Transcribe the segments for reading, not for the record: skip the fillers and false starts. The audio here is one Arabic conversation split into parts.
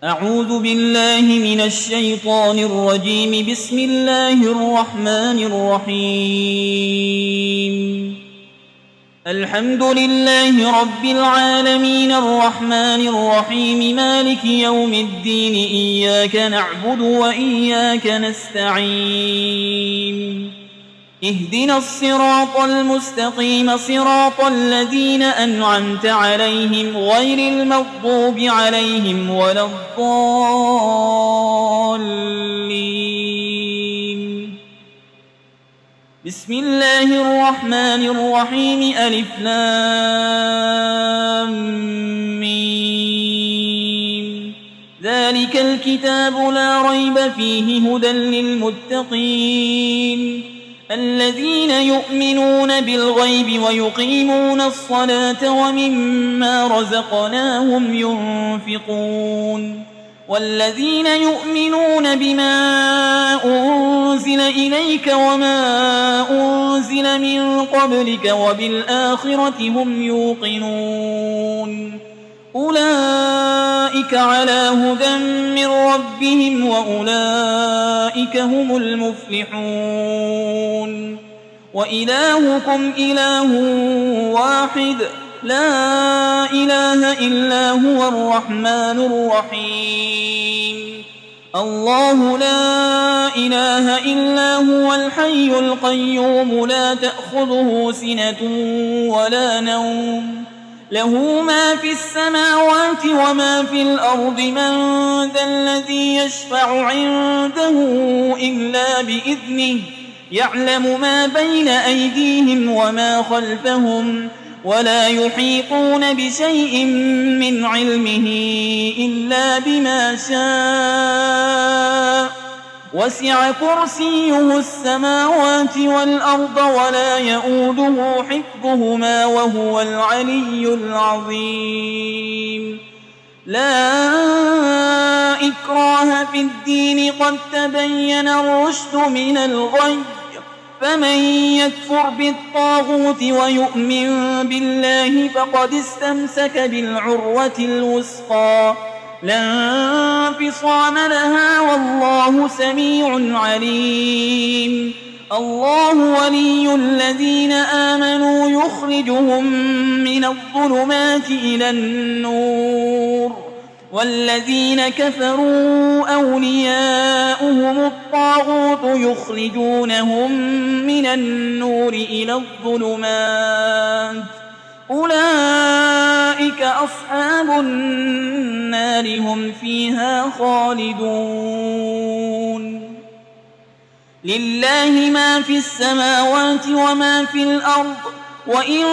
أعوذ بالله من الشيطان الرجيم. بسم الله الرحمن الرحيم. الحمد لله رب العالمين الرحمن الرحيم مالك يوم الدين. إياك نعبد وإياك نستعين. اهدنا الصراط المستقيم صراط الذين أنعمت عليهم غير المغضوب عليهم ولا الضالين. بسم الله الرحمن الرحيم. ألف لام ميم. ذلك الكتاب لا ريب فيه هدى للمتقين الذين يؤمنون بالغيب ويقيمون الصلاة ومما رزقناهم ينفقون والذين يؤمنون بما أنزل إليك وما أنزل من قبلك وبالآخرة هم يوقنون أولئك على هدى من ربهم وأولئك هم المفلحون. وإلهكم إله واحد لا إله إلا هو الرحمن الرحيم. الله لا إله إلا هو الحي القيوم لا تأخذه سنة ولا نوم له ما في السماوات وما في الأرض. من ذا الذي يشفع عنده إلا بإذنه يعلم ما بين أيديهم وما خلفهم ولا يحيطون بشيء من علمه إلا بما شاء. وسع كرسيه السماوات والأرض ولا يؤوده حفظهما وهو العلي العظيم. لا إكراه في الدين قد تبين الرشد من الغي. فمن يكفر بالطاغوت ويؤمن بالله فقد استمسك بالعروة الوثقى لا انفصام لها والله سميع عليم. الله ولي الذين آمنوا يخرجهم من الظلمات إلى النور والذين كفروا أولياؤهم الطاغوت يخرجونهم من النور إلى الظلمات أولئك أصحاب النار هم فيها خالدون. لله ما في السماوات وما في الأرض وإن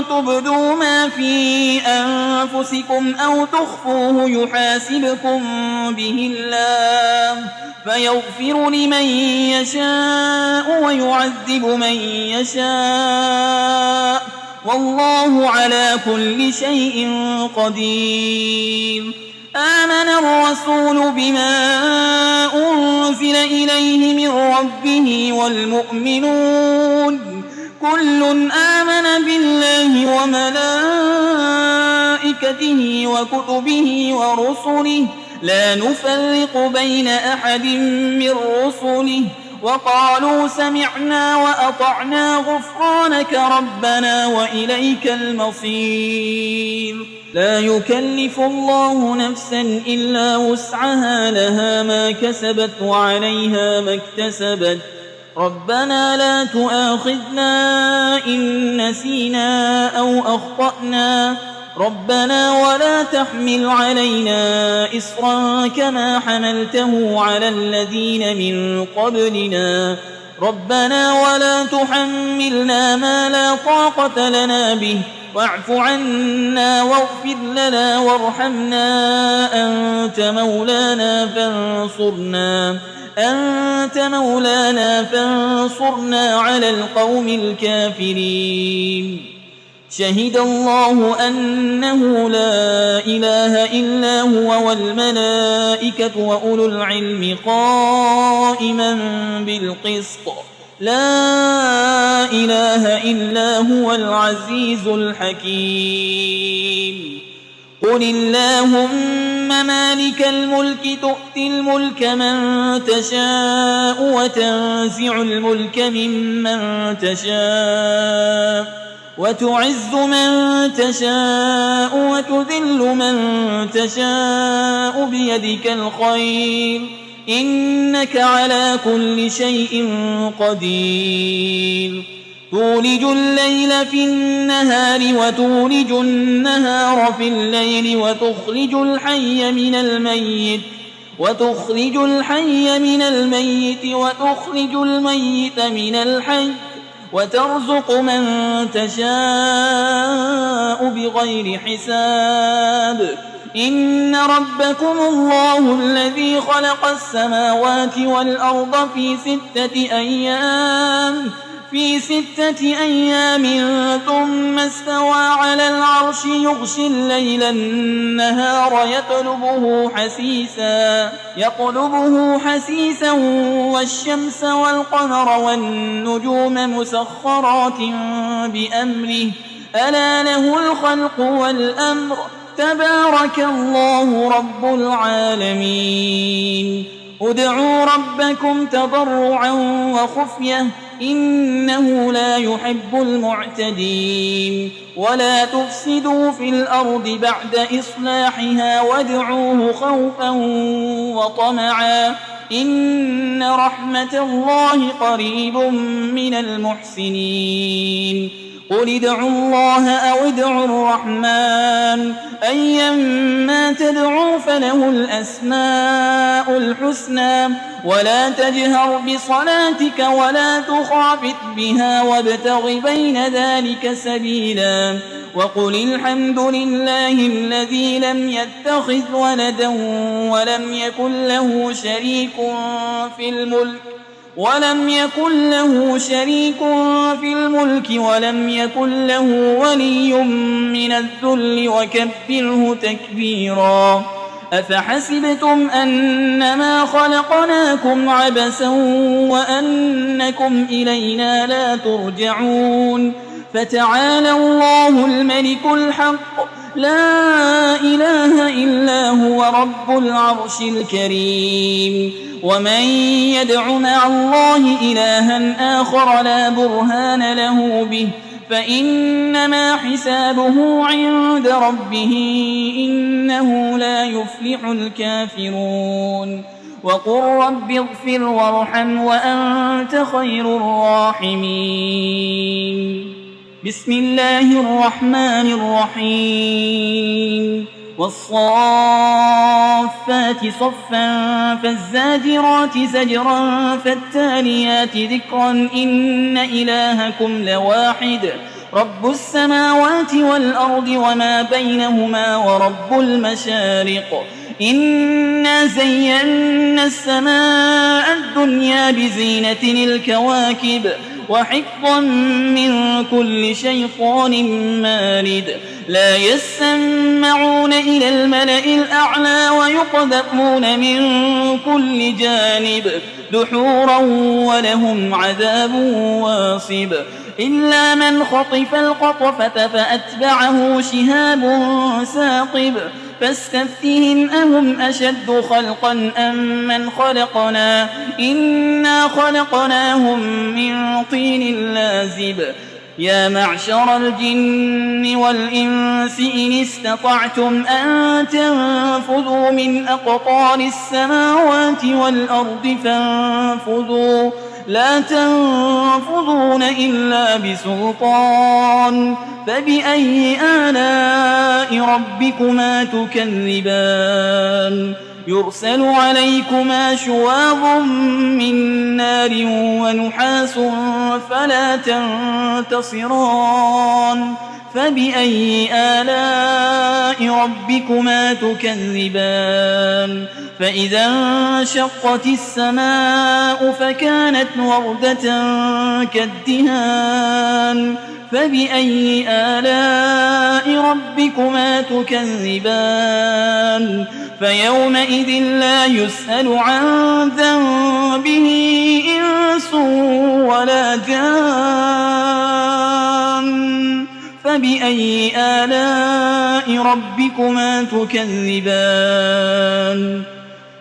تبدوا ما في أنفسكم أو تخفوه يحاسبكم به الله فيغفر لمن يشاء ويعذب من يشاء والله على كل شيء قدير. آمن الرسول بما أنزل إليه من ربه والمؤمنون كل آمن بالله وملائكته وكتبه ورسله لا نفرق بين أحد من رسله وقالوا سمعنا وأطعنا غفرانك ربنا وإليك المصير. لا يكلف الله نفسا إلا وسعها لها ما كسبت وعليها ما اكتسبت. ربنا لا تؤاخذنا إن نسينا أو أخطأنا ربنا ولا تحمل علينا إصرا كما حملته على الذين من قبلنا ربنا ولا تحملنا ما لا طاقة لنا به واعف عنا واغفر لنا وارحمنا أنت مولانا فانصرنا على القوم الكافرين. شهد الله أنه لا إله إلا هو والملائكة وأولو العلم قائما بالقسط لا إله إلا هو العزيز الحكيم. قل اللهم مالك الملك تؤتي الملك من تشاء وتنزع الملك ممن تشاء وتعز من تشاء وتذل من تشاء بيدك الخير إنك على كل شيء قدير تولج الليل في النهار وتولج النهار في الليل وتخرج الحي من الميت وتخرج الميت من الحي وترزق من تشاء بغير حساب إن ربكم الله الذي خلق السماوات والأرض في 6 أيام ثم استوى على العرش يغشي الليل النهار يطلبه حسيسا والشمس والقمر والنجوم مسخرات بأمره ألا له الخلق والأمر تبارك الله رب العالمين ادعوا ربكم تضرعا وخفية إنه لا يحب المعتدين ولا تفسدوا في الأرض بعد إصلاحها وادعوه خوفا وطمعا إن رحمة الله قريب من المحسنين قل ادعوا الله أو ادعوا الرحمن أيما تدعوا فله الأسماء الحسنى ولا تجهر بصلاتك ولا تخافت بها وابتغ بين ذلك سبيلا وقل الحمد لله الذي لم يتخذ ولدا ولم يكن له شريك في الملك ولم يكن له ولي من الذل وكبره تكبيرا أفحسبتم أنما خلقناكم عبثا وأنكم إلينا لا ترجعون فتعالى الله الملك الحق لا إله إلا هو رب العرش الكريم ومن يدع مع الله إلها آخر لا برهان له به فإنما حسابه عند ربه إنه لا يفلح الكافرون وقل رب اغفر وارحم وأنت خير الراحمين بسم الله الرحمن الرحيم والصافات صفا فالزاجرات زجرا فالتاليات ذكرا إن إلهكم لواحد رب السماوات والأرض وما بينهما ورب المشارق إنا زينا السماء الدنيا بزينة الكواكب وحفظا من كل شيطان مارد لا يسمعون إلى الملأ الأعلى ويقذفون من كل جانب دحورا ولهم عذاب واصب إلا من خطف القطفة فأتبعه شهاب ثاقب فاستفتهم أهم أشد خلقا أم من خلقنا إنا خلقناهم من طين لازب يا معشر الجن والإنس إن استطعتم أن تنفذوا من أقطار السماوات والأرض فانفذوا لا تنفذون إلا بسلطان فبأي آلاء ربكما تكذبان يرسل عليكما شواظ من نار ونحاس فلا تنتصران فبأي آلاء ربكما تكذبان فإذا انشقت السماء فكانت وردة كالدهان فبأي آلاء ربكما تكذبان فيومئذ لا يسأل عن ذنبه إنس ولا جان فبأي آلاء ربكما تكذبان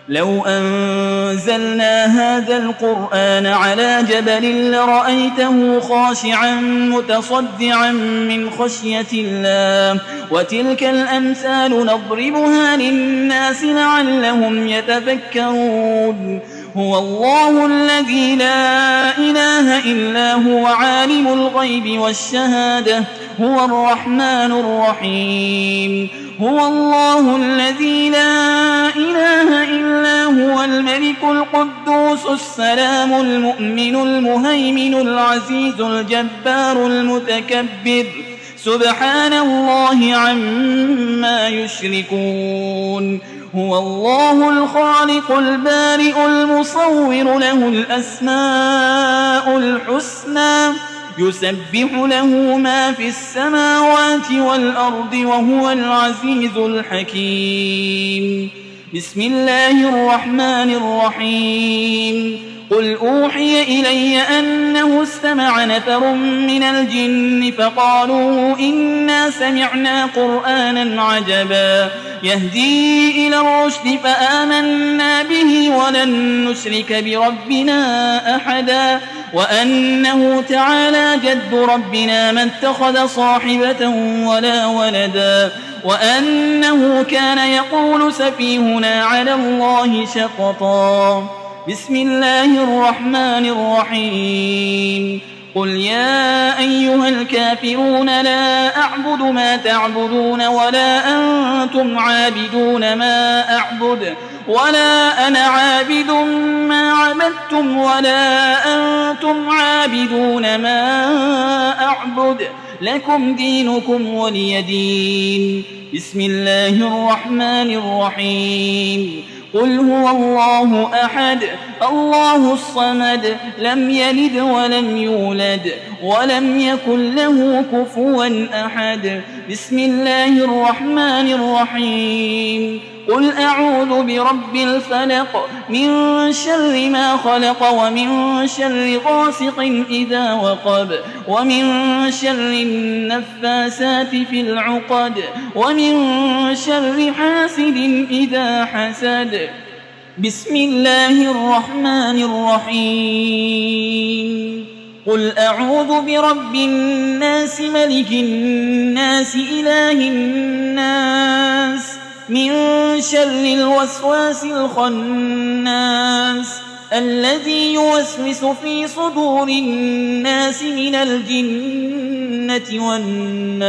لو أنزلنا هذا القرآن على جبل لرأيته خاشعا متصدعا من خشية الله وتلك الأمثال نضربها للناس لعلهم يتفكرون هو الله الذي لا إله إلا هو عالم الغيب والشهادة هو الرحمن الرحيم هو الله الذي لا إله إلا هو الملك القدوس السلام المؤمن المهيمن العزيز الجبار المتكبر سبحان الله عما يشركون هو الله الخالق البارئ المصور له الأسماء الحسنى يسبح له ما في السماوات والأرض وهو العزيز الحكيم بسم الله الرحمن الرحيم قل أوحي إلي أنه استمع نفر من الجن فقالوا إنا سمعنا قرآنا عجبا يهدي إلى الرشد فآمنا به ولن نشرك بربنا أحدا وأنه تعالى جد ربنا ما اتخذ صاحبة ولا ولدا وأنه كان يقول سفيهنا على الله شططا بسم الله الرحمن الرحيم قل يا أيها الكافرون لا أعبد ما تعبدون ولا أنتم عابدون ما أعبد ولا أنا عابد ما عبدتم ولا أنتم عابدون ما أعبد لكم دينكم ولي دين بسم الله الرحمن الرحيم قل هو الله أحد الله الصمد لم يلد ولم يولد ولم يكن له كفوا أحد بسم الله الرحمن الرحيم قل أعوذ برب الفلق من شر ما خلق ومن شر غاسق إذا وقب ومن شر النفاسات في العقد ومن شر حاسد إذا حسد بسم الله الرحمن الرحيم قل أعوذ برب الناس ملك الناس إله الناس من شر الوسواس الخناس الذي يوسوس في صدور الناس من الجنة والناس